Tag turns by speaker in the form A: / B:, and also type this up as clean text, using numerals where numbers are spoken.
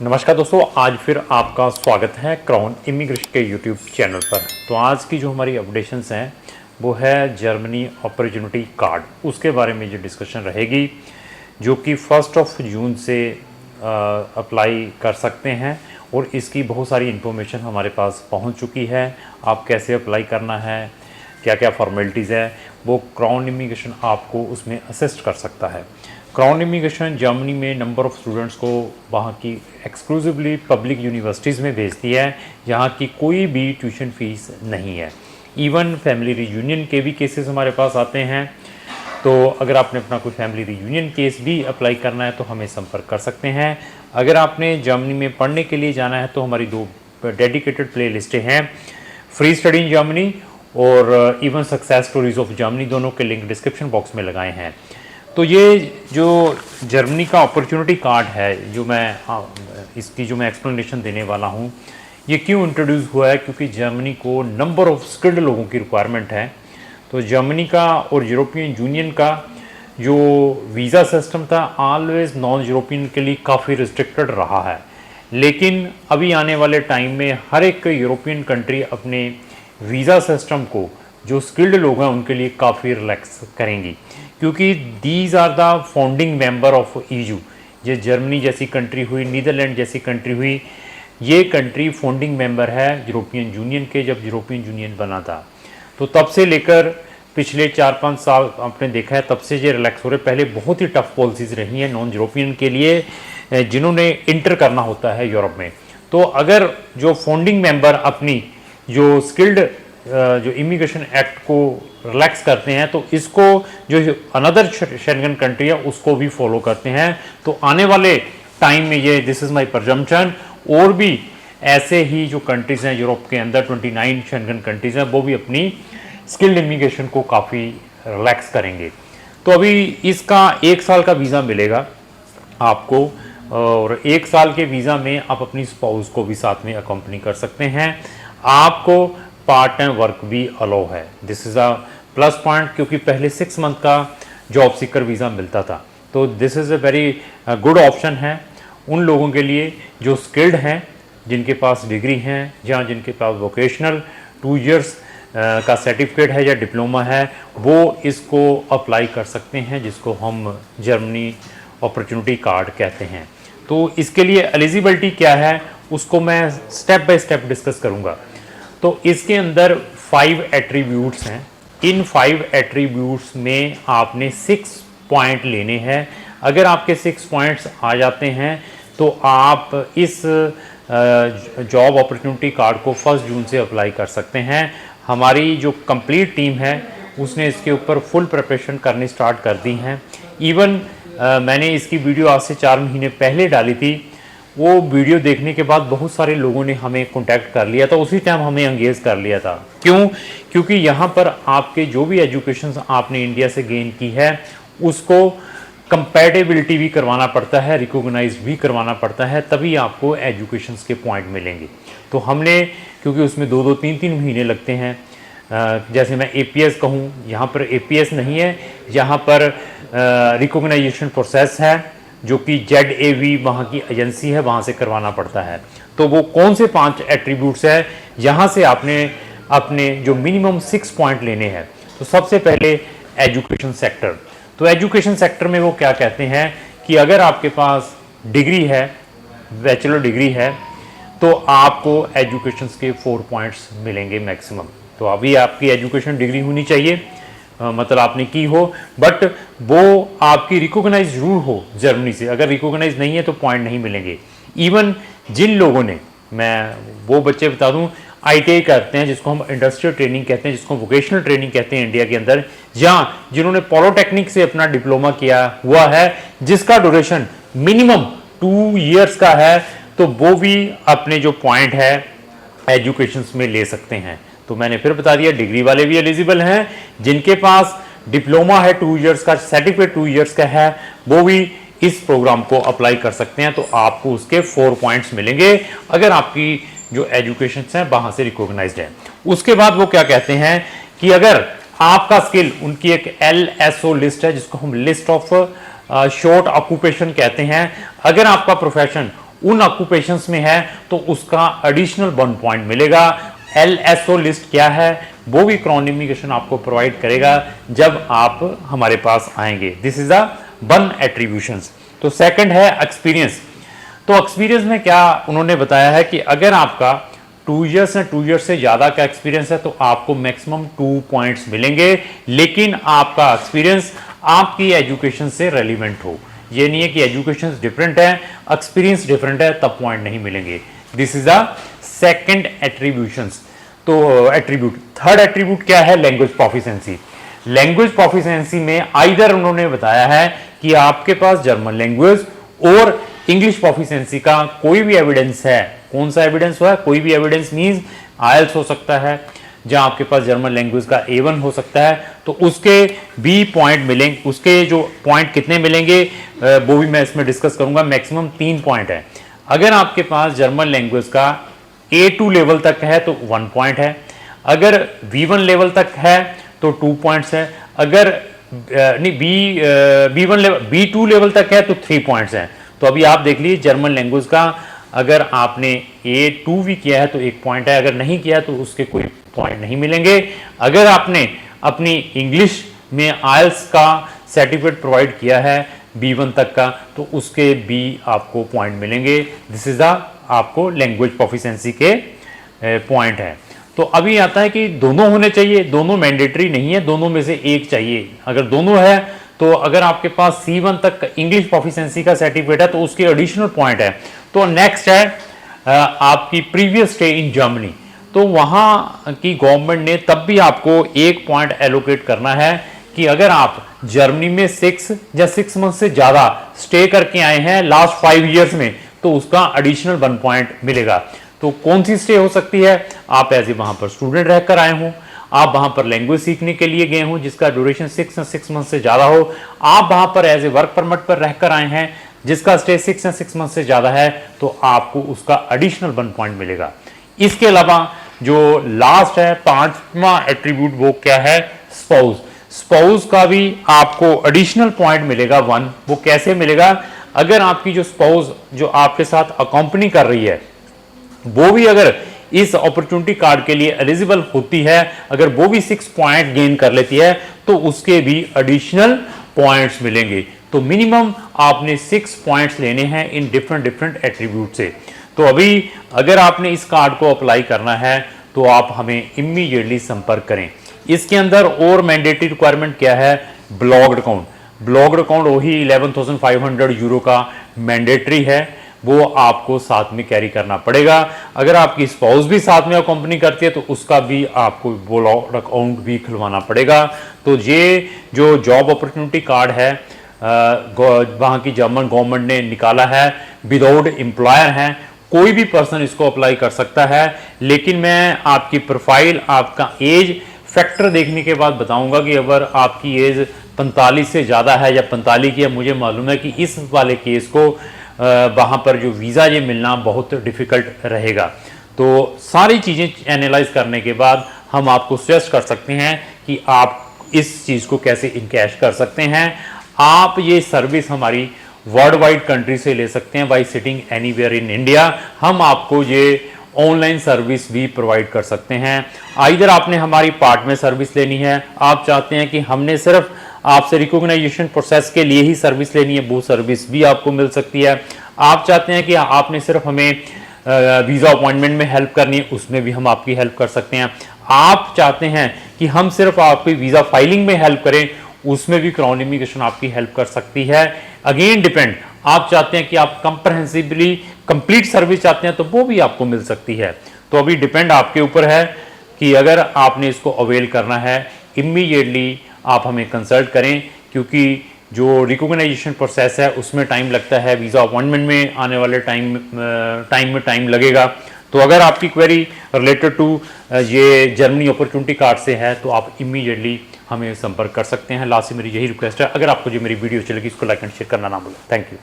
A: नमस्कार दोस्तों, आज फिर आपका स्वागत है क्राउन इमिग्रेशन के यूट्यूब चैनल पर। तो आज की जो हमारी अपडेशंस हैं वो है जर्मनी अपॉर्चुनिटी कार्ड, उसके बारे में जो डिस्कशन रहेगी, जो कि 1 जून से अप्लाई कर सकते हैं और इसकी बहुत सारी इन्फॉर्मेशन हमारे पास पहुंच चुकी है। आप कैसे अप्लाई करना है, क्या क्या फॉर्मेलिटीज़ है, वो क्राउन इमिग्रेशन आपको उसमें असिस्ट कर सकता है। क्राउन इमिग्रेशन जर्मनी में नंबर ऑफ़ स्टूडेंट्स को वहाँ की एक्सक्लूसिवली पब्लिक यूनिवर्सिटीज़ में भेजती है, जहाँ की कोई भी ट्यूशन फ़ीस नहीं है। इवन फैमिली रीयूनियन के भी केसेस हमारे पास आते हैं। तो अगर आपने अपना कोई फैमिली रीयूनियन केस भी अप्लाई करना है तो हमें संपर्क कर सकते हैं। अगर आपने जर्मनी में पढ़ने के लिए जाना है तो हमारी 2 डेडिकेटेड प्ले लिस्टें हैं, फ्री स्टडी इन जर्मनी और even success stories of Germany, दोनों के लिंक डिस्क्रिप्शन बॉक्स में लगाए हैं। तो ये जो जर्मनी का अपॉर्चुनिटी कार्ड है, जो मैं इसकी जो मैं एक्सप्लेनेशन देने वाला हूँ, ये क्यों इंट्रोड्यूस हुआ है, क्योंकि जर्मनी को नंबर ऑफ़ स्किल्ड लोगों की रिक्वायरमेंट है। तो जर्मनी का और यूरोपियन यूनियन का जो वीज़ा सिस्टम था ऑलवेज नॉन यूरोपियन के लिए काफ़ी रिस्ट्रिक्टेड रहा है, लेकिन अभी आने वाले टाइम में हर एक यूरोपियन कंट्री अपने वीज़ा सिस्टम को जो स्किल्ड लोग हैं उनके लिए काफ़ी रिलैक्स करेंगी, क्योंकि these are the founding member of EU. ये जर्मनी जैसी कंट्री हुई, नीदरलैंड जैसी कंट्री हुई, ये कंट्री फाउंडिंग मेंबर है यूरोपियन यूनियन के, जब यूरोपियन यूनियन बना था। तो तब से लेकर पिछले 4-5 साल आपने देखा है, तब से ये रिलैक्स हो रहे। पहले बहुत ही टफ पॉलिसीज़ रही हैं नॉन यूरोपियन के लिए, जिन्होंने इंटर करना होता है यूरोप में। तो अगर जो फाउंडिंग मेंबर अपनी जो स्किल्ड जो इमिग्रेशन एक्ट को रिलैक्स करते हैं, तो इसको जो अनदर शेंगन कंट्री है उसको भी फॉलो करते हैं। तो आने वाले टाइम में ये दिस इज़ माय प्रजम्पशन, और भी ऐसे ही जो कंट्रीज़ हैं यूरोप के अंदर 29 शेंगन कंट्रीज़ हैं, वो भी अपनी स्किल्ड इमिग्रेशन को काफ़ी रिलैक्स करेंगे। तो अभी इसका 1 साल का वीज़ा मिलेगा आपको, और 1 साल के वीज़ा में आप अपनी स्पाउस को भी साथ में अकम्पनी कर सकते हैं। आपको पार्ट टाइम वर्क भी अलाउ है। This is a plus point, क्योंकि पहले 6 मंथ का जॉब सीकर वीज़ा मिलता था। तो this is a very good option है उन लोगों के लिए जो स्किल्ड हैं, जिनके पास डिग्री हैं, जहाँ जिनके पास वोकेशनल 2 इयर्स का सर्टिफिकेट है या डिप्लोमा है, वो इसको अप्लाई कर सकते हैं, जिसको हम जर्मनी अपॉर्चुनिटी कार्ड कहते हैं। तो इसके लिए एलिजिबिलिटी क्या है उसको मैं स्टेप बाय स्टेप डिस्कस करूँगा। तो इसके अंदर 5 एट्रीब्यूट्स हैं। इन 5 एट्रीब्यूट्स में आपने 6 पॉइंट लेने हैं। अगर आपके 6 पॉइंट्स आ जाते हैं तो आप इस जॉब अपॉर्चुनिटी कार्ड को 1 जून से अप्लाई कर सकते हैं। हमारी जो कंप्लीट टीम है उसने इसके ऊपर फुल प्रिपरेशन करनी स्टार्ट कर दी हैं। इवन मैंने इसकी वीडियो आज से 4 महीने पहले डाली थी। वो वीडियो देखने के बाद बहुत सारे लोगों ने हमें कांटेक्ट कर लिया था, उसी टाइम हमें एंगेज कर लिया था। क्यों? क्योंकि यहाँ पर आपके जो भी एजुकेशन आपने इंडिया से गेन की है उसको कंपैटिबिलिटी भी करवाना पड़ता है, रिकॉग्नाइज भी करवाना पड़ता है, तभी आपको एजुकेशन के पॉइंट मिलेंगे। तो हमने, क्योंकि उसमें 2-2, 3-3 महीने लगते हैं, जैसे मैं APS कहूँ, यहाँ पर APS नहीं है, यहाँ पर रिकॉग्नाइजेशन प्रोसेस है, जो कि ZAV वहाँ की एजेंसी है, वहाँ से करवाना पड़ता है। तो वो कौन से 5 एट्रीब्यूट्स है, यहाँ से आपने अपने जो मिनिमम 6 पॉइंट लेने हैं। तो सबसे पहले एजुकेशन सेक्टर। तो एजुकेशन सेक्टर में वो क्या कहते हैं कि अगर आपके पास डिग्री है, बैचलर डिग्री है, तो आपको एजुकेशन के 4 पॉइंट्स मिलेंगे मैक्सिमम। तो अभी आपकी एजुकेशन डिग्री होनी चाहिए, मतलब आपने की हो, बट वो आपकी रिकॉग्नाइज जरूर हो जर्मनी से। अगर रिकॉग्नाइज नहीं है तो पॉइंट नहीं मिलेंगे। इवन जिन लोगों ने, मैं वो बच्चे बता दूं, ITI करते हैं, जिसको हम इंडस्ट्रियल ट्रेनिंग कहते हैं, जिसको वोकेशनल ट्रेनिंग कहते हैं इंडिया के अंदर, या जिन्होंने पॉलिटेक्निक से अपना डिप्लोमा किया हुआ है, जिसका ड्यूरेशन मिनिमम 2 इयर्स का है, तो वो भी अपने जो पॉइंट है एजुकेशन में ले सकते हैं। तो मैंने फिर बता दिया, डिग्री वाले भी एलिजिबल हैं, जिनके पास डिप्लोमा है 2 इयर्स का, सर्टिफिकेट 2 इयर्स का है, वो भी इस प्रोग्राम को अप्लाई कर सकते हैं। तो आपको उसके 4 पॉइंट्स मिलेंगे अगर आपकी जो एजुकेशन है वहाँ से रिकॉग्नाइज्ड है। उसके बाद वो क्या कहते हैं कि अगर आपका स्किल, उनकी एक LSO लिस्ट है, जिसको हम लिस्ट ऑफ शॉर्ट ऑक्यूपेशन कहते हैं। अगर आपका प्रोफेशन उन ऑक्यूपेशंस में है तो उसका एडिशनल 1 पॉइंट मिलेगा। LSO लिस्ट क्या है वो भी क्राउन इमिग्रेशन आपको प्रोवाइड करेगा जब आप हमारे पास आएंगे। This is the 1 एट्रीब्यूशंस। तो सेकंड है एक्सपीरियंस। तो एक्सपीरियंस में क्या उन्होंने बताया है कि अगर आपका 2 इयर्स या 2 इयर्स से ज़्यादा का एक्सपीरियंस है तो आपको मैक्सिमम 2 पॉइंट्स मिलेंगे, लेकिन आपका एक्सपीरियंस आपकी एजुकेशन से रेलिवेंट हो। ये नहीं है कि एजुकेशन डिफरेंट है, एक्सपीरियंस डिफरेंट है तब पॉइंट नहीं मिलेंगे। This is the second attributions. तो एट्रीब्यूट थर्ड एट्रीब्यूट क्या है? Language proficiency. लैंग्वेज प्रोफिशिएंसी में आइदर उन्होंने बताया है कि आपके पास जर्मन लैंग्वेज और इंग्लिश प्रोफिशिएंसी का कोई भी एविडेंस है। कौन सा एविडेंस हुआ? कोई भी एविडेंस मींस आईएलटीएस हो सकता है, जहां आपके पास जर्मन लैंग्वेज का A1 हो सकता है, तो उसके भी पॉइंट मिलेंगे। उसके जो पॉइंट कितने मिलेंगे वो भी मैं इसमें डिस्कस करूंगा। मैक्सिमम 3 पॉइंट है। अगर आपके पास जर्मन लैंग्वेज का A2 लेवल तक है तो 1 पॉइंट है, अगर B1 लेवल तक है तो 2 पॉइंट्स है, अगर B1 लेवल B2 लेवल तक है तो 3 पॉइंट्स हैं। तो अभी आप देख लीजिए जर्मन लैंग्वेज का अगर आपने A2 भी किया है तो 1 पॉइंट है, अगर नहीं किया तो उसके कोई पॉइंट नहीं मिलेंगे। अगर आपने अपनी इंग्लिश में आईएलटीएस का सर्टिफिकेट प्रोवाइड किया है B1 तक का तो उसके भी आपको पॉइंट मिलेंगे। दिस इज द आपको लैंग्वेज प्रोफिशिएंसी के पॉइंट है। तो अभी आता है कि दोनों होने चाहिए, दोनों मैंडेटरी नहीं है, दोनों में से एक चाहिए। अगर दोनों है तो अगर आपके पास C1 तक इंग्लिश प्रोफिशिएंसी का सर्टिफिकेट है तो उसके एडिशनल पॉइंट है। तो नेक्स्ट है आपकी प्रीवियस स्टे इन जर्मनी। तो वहां की गवर्नमेंट ने तब भी आपको 1 पॉइंट एलोकेट करना है कि अगर आप जर्मनी में 6 या 6 मंथ से ज्यादा स्टे करके आए हैं लास्ट 5 इयर्स में तो उसका एडिशनल 1 पॉइंट मिलेगा। तो कौन सी स्टे हो सकती है? आप एज ए वहां पर स्टूडेंट रहकर आए हों, आप वहां पर लैंग्वेज सीखने के लिए गए हों जिसका ड्यूरेशन 6 मंथ से ज्यादा हो, आप वहां पर एज ए वर्क परमिट पर रहकर आए हैं जिसका स्टे 6 या 6 मंथ से ज्यादा है तो आपको उसका एडिशनल 1 पॉइंट मिलेगा। इसके अलावा जो लास्ट है 5वां एट्रीब्यूट वो क्या है? स्पाउस। स्पाउस का भी आपको एडिशनल पॉइंट मिलेगा 1। वो कैसे मिलेगा? अगर आपकी जो स्पाउस जो आपके साथ अकॉम्पनी कर रही है वो भी अगर इस अपॉर्चुनिटी कार्ड के लिए एलिजिबल होती है, अगर वो भी 6 पॉइंट गेन कर लेती है तो उसके भी एडिशनल पॉइंट्स मिलेंगे। तो मिनिमम आपने 6 पॉइंट्स लेने हैं इन डिफरेंट एट्रीब्यूट से। तो अभी अगर आपने इस कार्ड को अप्लाई करना है तो आप हमें इमीडिएटली संपर्क करें। इसके अंदर और मैंडेटरी रिक्वायरमेंट क्या है? Blogged account. ब्लॉग्ड अकाउंट वही 11,500 यूरो का मैंडेटरी है, वो आपको साथ में कैरी करना पड़ेगा। अगर आपकी स्पाउस भी साथ में कंपनी करती है तो उसका भी आपको ब्लॉग्ड अकाउंट भी खुलवाना पड़ेगा। तो ये जो जॉब अपॉर्चुनिटी कार्ड है वहाँ की जर्मन गवर्नमेंट ने निकाला है, विदाउट एम्प्लॉयर है, कोई भी पर्सन इसको अप्लाई कर सकता है। लेकिन मैं आपकी प्रोफाइल, आपका एज फैक्टर देखने के बाद बताऊंगा कि अगर आपकी एज 45 से ज़्यादा है या 45 की है, मुझे मालूम है कि इस वाले केस को वहाँ पर जो वीज़ा ये मिलना बहुत डिफ़िकल्ट रहेगा। तो सारी चीज़ें एनालाइज करने के बाद हम आपको सजेस्ट कर सकते हैं कि आप इस चीज़ को कैसे इनकैश कर सकते हैं। आप ये सर्विस हमारी वर्ल्ड वाइड कंट्री से ले सकते हैं by sitting anywhere in India. हम आपको ये ऑनलाइन सर्विस भी प्रोवाइड कर सकते हैं। आइदर आपने हमारी पार्ट में सर्विस लेनी है, आप चाहते हैं कि हमने सिर्फ आपसे रिकॉग्नाइजेशन प्रोसेस के लिए ही सर्विस लेनी है, वो सर्विस भी आपको मिल सकती है। आप चाहते हैं कि आपने सिर्फ हमें वीज़ा अपॉइंटमेंट में हेल्प करनी है, उसमें भी हम आपकी हेल्प कर सकते हैं। आप चाहते हैं कि हम सिर्फ आपकी वीज़ा फाइलिंग में हेल्प करें, उसमें भी क्राउन इमिग्रेशन आपकी हेल्प कर सकती है। अगेन डिपेंड, आप चाहते हैं कि आप कंप्रहेंसिवली कंप्लीट सर्विस चाहते हैं तो वो भी आपको मिल सकती है। तो अभी डिपेंड आपके ऊपर है कि अगर आपने इसको अवेल करना है, इमीडिएटली आप हमें कंसल्ट करें, क्योंकि जो रिकॉग्नाइजेशन प्रोसेस है उसमें टाइम लगता है, वीज़ा अपॉइंटमेंट में आने वाले टाइम लगेगा। तो अगर आपकी क्वेरी रिलेटेड टू ये जर्मनी अपॉर्चुनिटी कार्ड से है तो आप इमीडिएटली हमें संपर्क कर सकते हैं। लास्ट से मेरी यही रिक्वेस्ट है, अगर आपको जो मेरी वीडियो अच्छी लगी इसको लाइक एंड शेयर करना ना भूलें। Thank you.